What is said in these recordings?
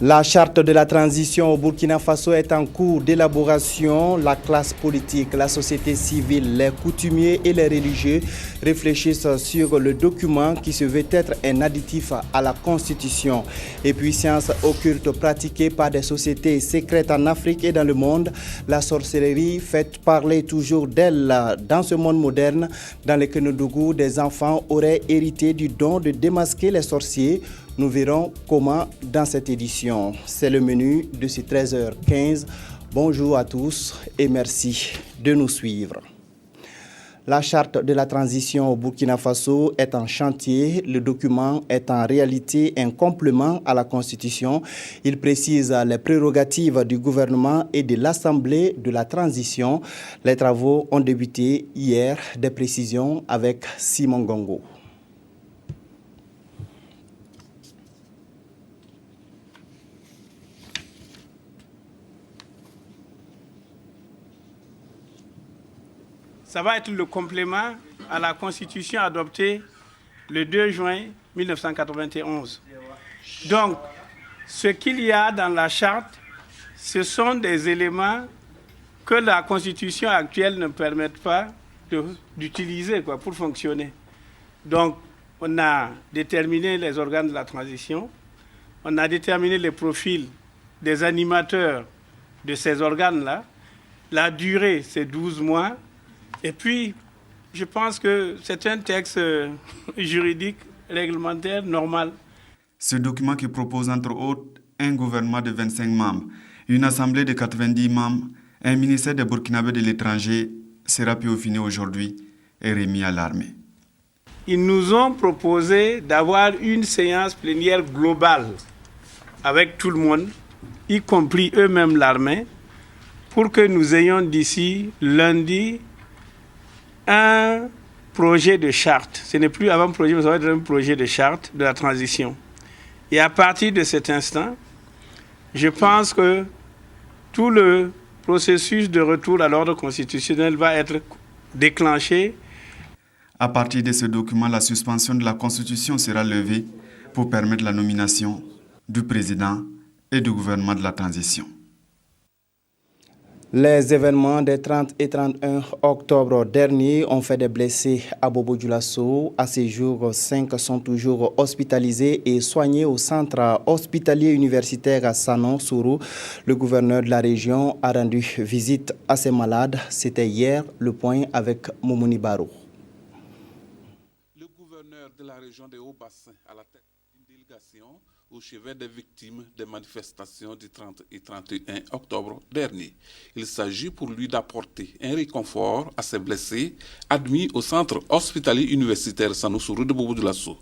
La charte de la transition au Burkina Faso est en cours d'élaboration. La classe politique, la société civile, les coutumiers et les religieux réfléchissent sur le document qui se veut être un additif à la Constitution. Et puis, science occulte pratiquée par des sociétés secrètes en Afrique et dans le monde. La sorcellerie fait parler toujours d'elle dans ce monde moderne. Dans le Kénodougou, des enfants auraient hérité du don de démasquer les sorciers. Nous verrons comment dans cette édition. C'est le menu de ces 13h15. Bonjour à tous et merci de nous suivre. La charte de la transition au Burkina Faso est en chantier. Le document est en réalité un complément à la Constitution. Il précise les prérogatives du gouvernement et de l'Assemblée de la transition. Les travaux ont débuté hier. Des précisions avec Simon Gongo. Ça va être le complément à la Constitution adoptée le 2 juin 1991. Donc, ce qu'il y a dans la charte, ce sont des éléments que la Constitution actuelle ne permet pas d'utiliser pour fonctionner. Donc, on a déterminé les organes de la transition, on a déterminé les profils des animateurs de ces organes-là. La durée, c'est 12 mois. Et puis, je pense que c'est un texte juridique, réglementaire, normal. Ce document qui propose entre autres un gouvernement de 25 membres, une assemblée de 90 membres, un ministère des Burkinabés de l'étranger sera peaufiné aujourd'hui et remis à l'armée. Ils nous ont proposé d'avoir une séance plénière globale avec tout le monde, y compris eux-mêmes l'armée, pour que nous ayons d'ici lundi un projet de charte. Ce n'est plus avant projet, mais ça va être un projet de charte de la transition. Et à partir de cet instant, je pense que tout le processus de retour à l'ordre constitutionnel va être déclenché. À partir de ce document, la suspension de la Constitution sera levée pour permettre la nomination du président et du gouvernement de la transition. Les événements des 30 et 31 octobre dernier ont fait des blessés à Bobo-Dioulasso. À ce jour, 5 sont toujours hospitalisés et soignés au centre hospitalier universitaire à Sanon-Sourou. Le gouverneur de la région a rendu visite à ces malades. C'était hier le point avec Moumouni Barou. Le gouverneur de la région des Hauts-Bassins à la tête d'une délégation au chevet des victimes des manifestations du 30 et 31 octobre dernier. Il s'agit pour lui d'apporter un réconfort à ses blessés admis au centre hospitalier universitaire Sanou-Sourou de Bobo-Dioulasso.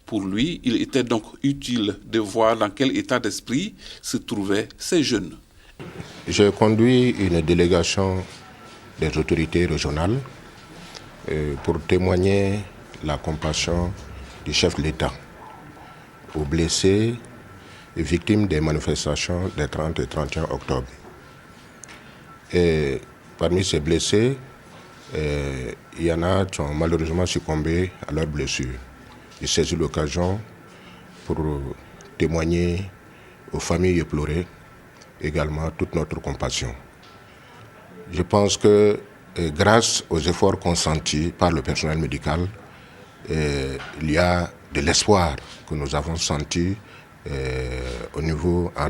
Pour lui, il était donc utile de voir dans quel état d'esprit se trouvaient ces jeunes. J'ai conduit une délégation des autorités régionales pour témoigner la compassion du chef de l'État aux blessés et victimes des manifestations des 30 et 31 octobre. Et parmi ces blessés, il y en a qui ont malheureusement succombé à leurs blessures. J'ai saisi l'occasion pour témoigner aux familles éplorées également toute notre compassion. Je pense que grâce aux efforts consentis par le personnel médical, il y a de l'espoir que nous avons senti au niveau en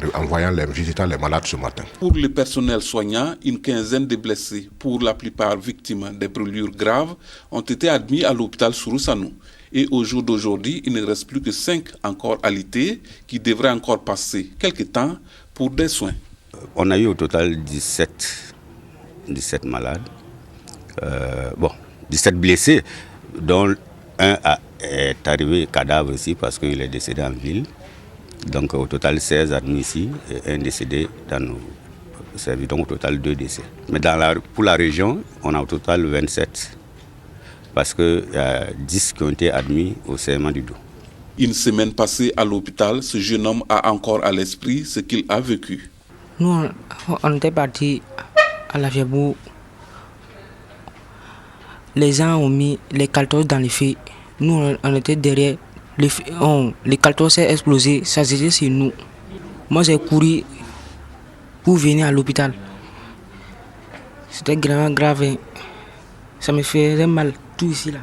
visitant les malades ce matin. Pour le personnel soignant, une quinzaine de blessés, pour la plupart victimes des brûlures graves, ont été admis à l'hôpital Sourou-Sanou. Et au jour d'aujourd'hui, il ne reste plus que 5 encore alités qui devraient encore passer quelques temps pour des soins. On a eu au total 17 malades, 17 blessés, dont un est arrivé cadavre ici parce qu'il est décédé en ville. Donc au total 16 admis ici et un décédé dans nos services. Donc au total 2 décès. Mais pour la région, on a au total 27. Parce qu'il y a 10 qui ont été admis au serment du dos. Une semaine passée à l'hôpital, ce jeune homme a encore à l'esprit ce qu'il a vécu. Nous, on était partis à la Fiabou. Les gens ont mis les caltos dans les feux. Nous, on était derrière. Les caltos s'est explosé, ça c'était sur nous. Moi, j'ai couru pour venir à l'hôpital. C'était vraiment grave. Ça me faisait mal, tout ici là.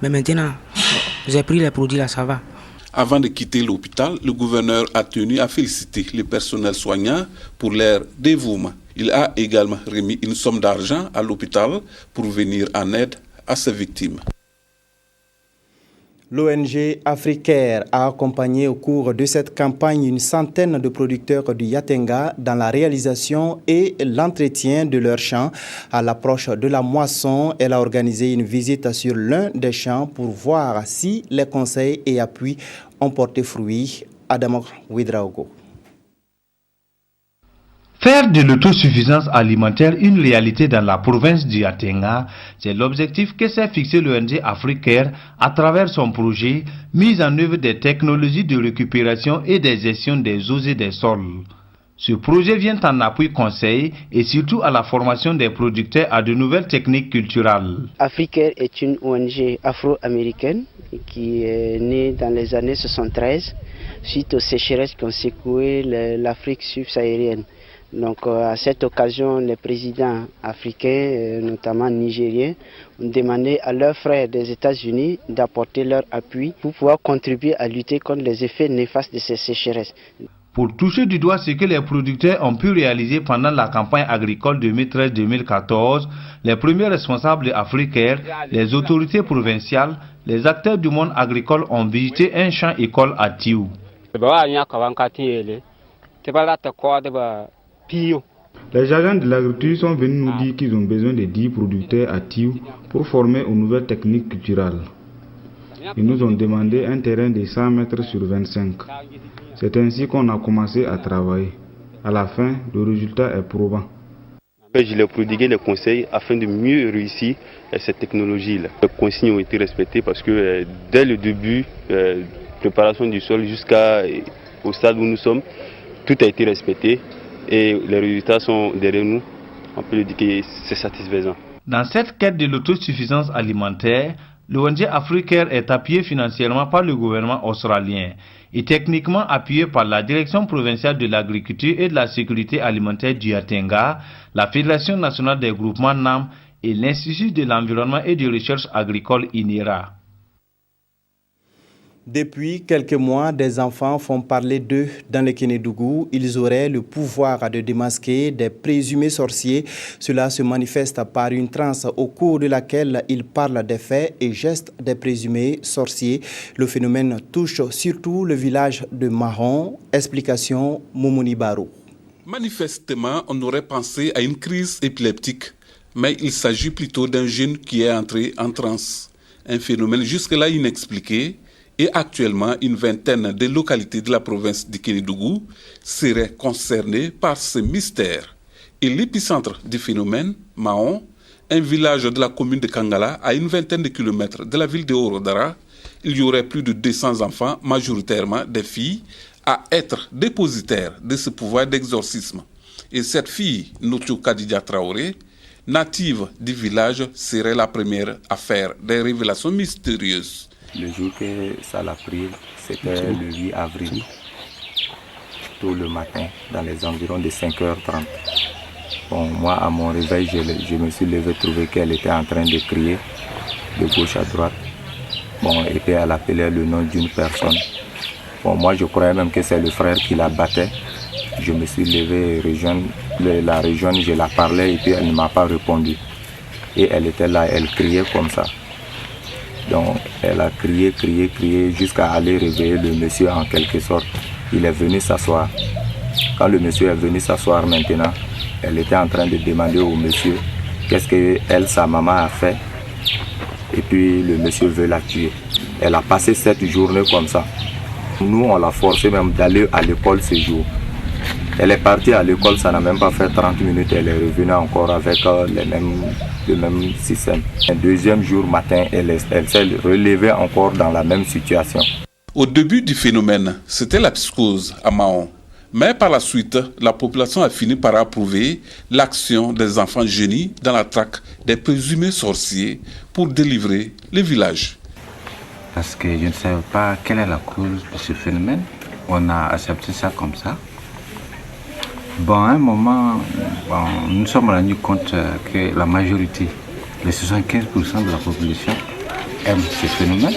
Mais maintenant, j'ai pris les produits là, ça va. Avant de quitter l'hôpital, le gouverneur a tenu à féliciter le personnel soignant pour leur dévouement. Il a également remis une somme d'argent à l'hôpital pour venir en aide à ses victimes. L'ONG Africaire a accompagné au cours de cette campagne une centaine de producteurs du Yatenga dans la réalisation et l'entretien de leurs champs. À l'approche de la moisson, elle a organisé une visite sur l'un des champs pour voir si les conseils et appuis ont porté fruit. Adama Ouedraogo. Faire de l'autosuffisance alimentaire une réalité dans la province du Yatenga, c'est l'objectif que s'est fixé l'ONG Africaire à travers son projet mise en œuvre des technologies de récupération et de gestion des eaux et des sols. Ce projet vient en appui conseil et surtout à la formation des producteurs à de nouvelles techniques culturelles. Africaire est une ONG afro-américaine qui est née dans les années 73 suite aux sécheresses qui ont secoué l'Afrique subsaharienne. Donc à cette occasion, les présidents africains, notamment nigériens, ont demandé à leurs frères des États-Unis d'apporter leur appui pour pouvoir contribuer à lutter contre les effets néfastes de ces sécheresses. Pour toucher du doigt ce que les producteurs ont pu réaliser pendant la campagne agricole 2013-2014, les premiers responsables africains, les autorités provinciales, les acteurs du monde agricole ont visité un champ-école à Tiou. Les agents de l'agriculture sont venus nous dire qu'ils ont besoin de 10 producteurs à Tiou pour former aux nouvelles techniques culturelles. Ils nous ont demandé un terrain de 100 mètres sur 25. C'est ainsi qu'on a commencé à travailler. À la fin, le résultat est probant. Je leur ai prodigué les conseils afin de mieux réussir cette technologie-là. Les consignes ont été respectées parce que dès le début, préparation du sol jusqu'au stade où nous sommes, tout a été respecté. Et les résultats sont derrière nous, on peut le dire que c'est satisfaisant. Dans cette quête de l'autosuffisance alimentaire, l'ONG Africaire est appuyée financièrement par le gouvernement australien et techniquement appuyée par la Direction provinciale de l'agriculture et de la sécurité alimentaire du Yatenga, la Fédération nationale des groupements NAM et l'Institut de l'environnement et de recherche agricole INERA. Depuis quelques mois, des enfants font parler d'eux dans le Kénédougou. Ils auraient le pouvoir de démasquer des présumés sorciers. Cela se manifeste par une transe au cours de laquelle ils parlent des faits et gestes des présumés sorciers. Le phénomène touche surtout le village de Mahon. Explication Moumouni Barou. Manifestement, on aurait pensé à une crise épileptique, mais il s'agit plutôt d'un jeune qui est entré en transe. Un phénomène jusque-là inexpliqué. Et actuellement, une vingtaine de localités de la province du Kénédougou seraient concernées par ce mystère. Et l'épicentre du phénomène, Mahon, un village de la commune de Kangala, à une vingtaine de kilomètres de la ville de Orodara, il y aurait plus de 200 enfants, majoritairement des filles, à être dépositaires de ce pouvoir d'exorcisme. Et cette fille, Notou Kadidja Traoré, native du village, serait la première à faire des révélations mystérieuses. Le jour que ça l'a pris, c'était le 8 avril, tôt le matin, dans les environs de 5h30. Bon, moi, à mon réveil, je me suis levé, trouvé qu'elle était en train de crier de gauche à droite. Bon, et puis elle appelait le nom d'une personne. Bon, moi, je croyais même que c'est le frère qui la battait. Je me suis levé, la région, je la parlais et puis elle ne m'a pas répondu. Et elle était là, elle criait comme ça. Donc elle a crié jusqu'à aller réveiller le monsieur en quelque sorte. Il est venu s'asseoir. Quand le monsieur est venu s'asseoir maintenant, elle était en train de demander au monsieur qu'est-ce que sa maman a fait. Et puis le monsieur veut la tuer. Elle a passé cette journée comme ça. Nous on l'a forcé même d'aller à l'école ce jour. Elle est partie à l'école, ça n'a même pas fait 30 minutes, elle est revenue encore avec le même système. Un deuxième jour matin, elle s'est relevée encore dans la même situation. Au début du phénomène, c'était la psychose à Mahon. Mais par la suite, la population a fini par approuver l'action des enfants génies dans la traque des présumés sorciers pour délivrer le village. Parce que je ne savais pas quelle est la cause de ce phénomène. on a accepté ça comme ça. Bon, à un moment, nous nous sommes rendus compte que la majorité, les 75% de la population aime ce phénomène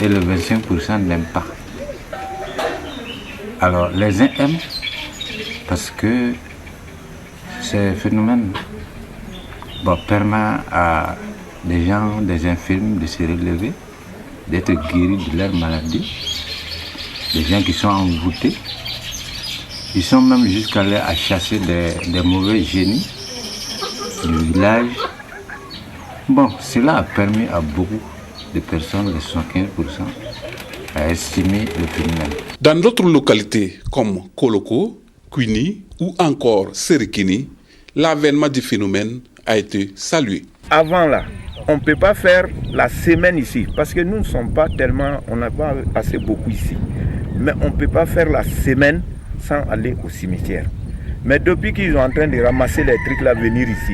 et le 25% n'aime pas. Alors, les uns aiment parce que ce phénomène permet à des gens, des infirmes de se relever, d'être guéris de leur maladie, des gens qui sont envoûtés. Ils sont même jusqu'à aller à chasser des mauvais génies du village. Bon, cela a permis à beaucoup de personnes, les 75%, à estimer le phénomène. Dans d'autres localités comme Koloko, Kwini ou encore Serikini, l'avènement du phénomène a été salué. Avant là, on ne peut pas faire la semaine ici parce que nous ne sommes pas tellement, on n'a pas assez beaucoup ici. Mais on ne peut pas faire la semaine sans aller au cimetière. Mais depuis qu'ils sont en train de ramasser les trucs là, venir ici,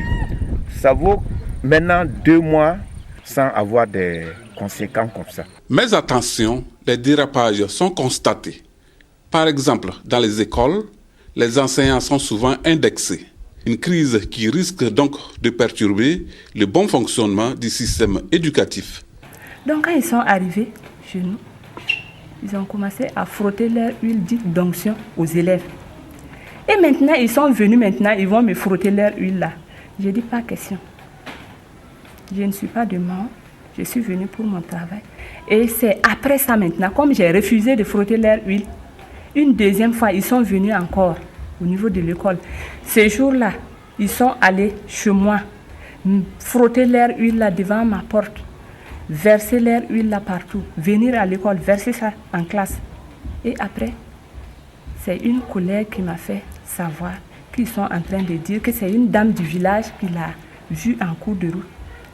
ça vaut maintenant 2 mois sans avoir des conséquences comme ça. Mais attention, les dérapages sont constatés. Par exemple, dans les écoles, les enseignants sont souvent indexés. Une crise qui risque donc de perturber le bon fonctionnement du système éducatif. Donc quand ils sont arrivés chez nous, ils ont commencé à frotter leur huile dite d'onction aux élèves. Et maintenant, ils sont venus, ils vont me frotter leur huile là. Je dis pas question. Je ne suis pas de mort, je suis venue pour mon travail. Et c'est après ça maintenant, comme j'ai refusé de frotter leur huile, une deuxième fois, ils sont venus encore au niveau de l'école. Ces jours-là, ils sont allés chez moi, frotter leur huile là devant ma porte, verser leur huile là partout, venir à l'école, verser ça en classe. Et après, c'est une collègue qui m'a fait savoir qu'ils sont en train de dire que c'est une dame du village qui l'a vu en cours de route.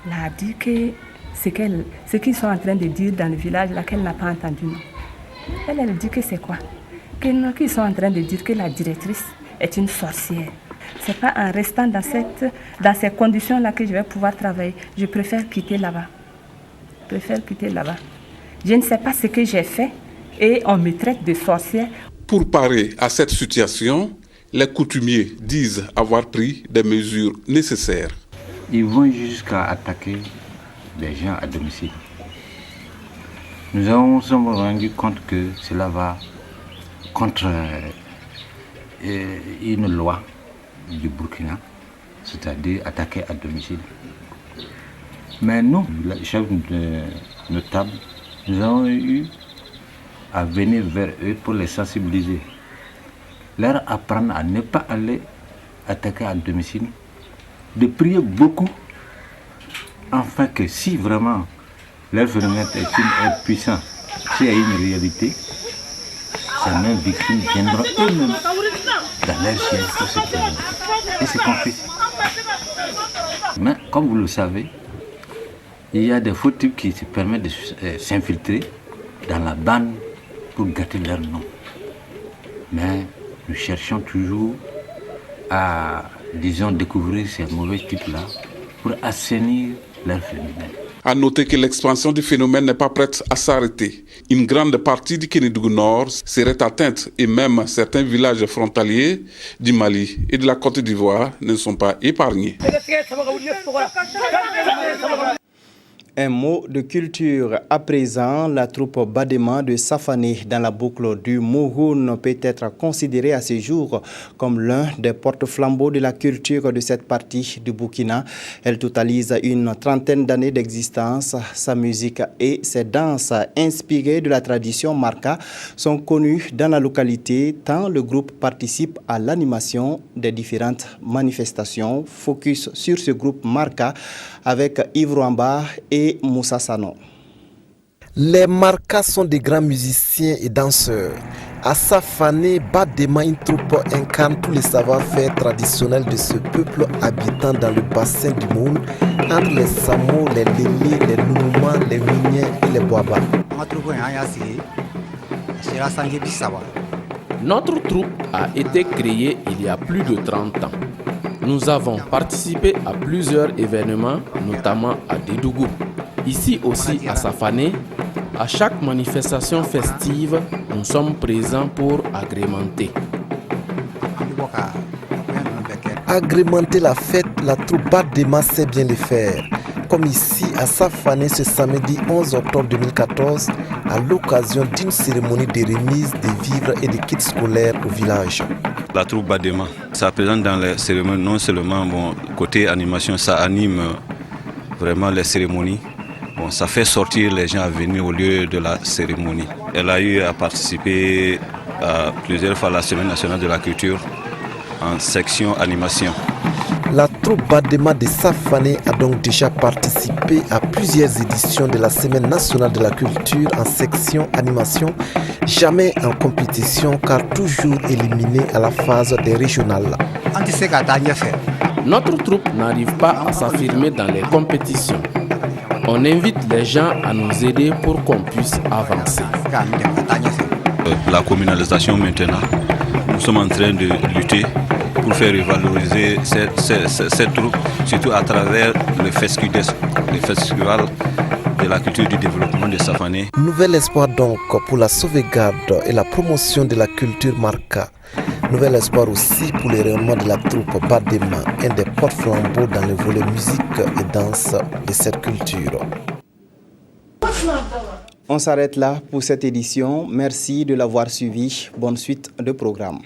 Elle a dit que ce qu'ils sont en train de dire dans le village là, qu'elle n'a pas entendu. Non. Elle dit que c'est quoi? Qu'ils sont en train de dire que la directrice est une sorcière. Ce n'est pas en restant dans ces conditions-là que je vais pouvoir travailler. Je préfère quitter là-bas. Je ne sais pas ce que j'ai fait et on me traite de sorcière. Pour parer à cette situation, les coutumiers disent avoir pris des mesures nécessaires. Ils vont jusqu'à attaquer des gens à domicile. Nous nous sommes rendus compte que cela va contre une loi du Burkina, c'est-à-dire attaquer à domicile. Mais nous, les chefs notables, nous avons eu à venir vers eux pour les sensibiliser, leur apprendre à ne pas aller attaquer à domicile, de prier beaucoup, afin que si vraiment leur phénomène est puissant, s'il y a une réalité, ces mêmes victimes viendront eux-mêmes dans leur siège pour se présenter. Et c'est qu'on fait. Mais comme vous le savez, il y a des faux types qui se permettent de s'infiltrer dans la bande pour gâter leur nom. Mais nous cherchons toujours à, disons, découvrir ces mauvais types-là pour assainir leur phénomène. À noter que l'expansion du phénomène n'est pas prête à s'arrêter. Une grande partie du Kénédougou Nord serait atteinte et même certains villages frontaliers du Mali et de la Côte d'Ivoire ne sont pas épargnés. Un mot de culture à présent, la troupe Badema de Safané dans la boucle du Mouhoun peut être considérée à ce jour comme l'un des porte-flambeaux de la culture de cette partie du Burkina. Elle totalise une 30aine d'années d'existence. Sa musique et ses danses inspirées de la tradition Marka sont connues dans la localité tant le groupe participe à l'animation des différentes manifestations. Focus sur ce groupe Marka avec Yves Rwamba et Moussa Sano. Les Markas sont des grands musiciens et danseurs. À Safané, Badema, une troupe incarne tous les savoir-faire traditionnels de ce peuple habitant dans le bassin du Moun, entre les Samo, les Lélé, les Nounouma, les Miniens et les Boaba. Notre troupe a été créée il y a plus de 30 ans. Nous avons participé à plusieurs événements, notamment à Dédougou. Ici aussi à Safané, à chaque manifestation festive, nous sommes présents pour agrémenter. Agrémenter la fête, la troupe Badema sait bien le faire. Comme ici à Safané ce samedi 11 octobre 2014, à l'occasion d'une cérémonie de remise des vivres et des kits scolaires au village. La troupe Badema, ça présente dans les cérémonies, non seulement côté animation, ça anime vraiment les cérémonies. Ça fait sortir les gens à venir au lieu de la cérémonie. Elle a eu à participer plusieurs fois à la Semaine nationale de la culture en section animation. La troupe Badema de Safané a donc déjà participé à plusieurs éditions de la Semaine nationale de la culture en section animation, jamais en compétition car toujours éliminée à la phase des régionales. Notre troupe n'arrive pas à s'affirmer dans les compétitions. On invite les gens à nous aider pour qu'on puisse avancer. La communalisation maintenant, nous sommes en train de lutter pour faire revaloriser cette troupe, surtout à travers le FESCUDES, le Festival de la culture du développement de Safané. Nouvel espoir donc pour la sauvegarde et la promotion de la culture Marca. Nouvel espoir aussi pour le rayonnement de la troupe Badema, un des porte-flambeaux dans le volet musique et danse de cette culture. On s'arrête là pour cette édition. Merci de l'avoir suivi. Bonne suite de programme.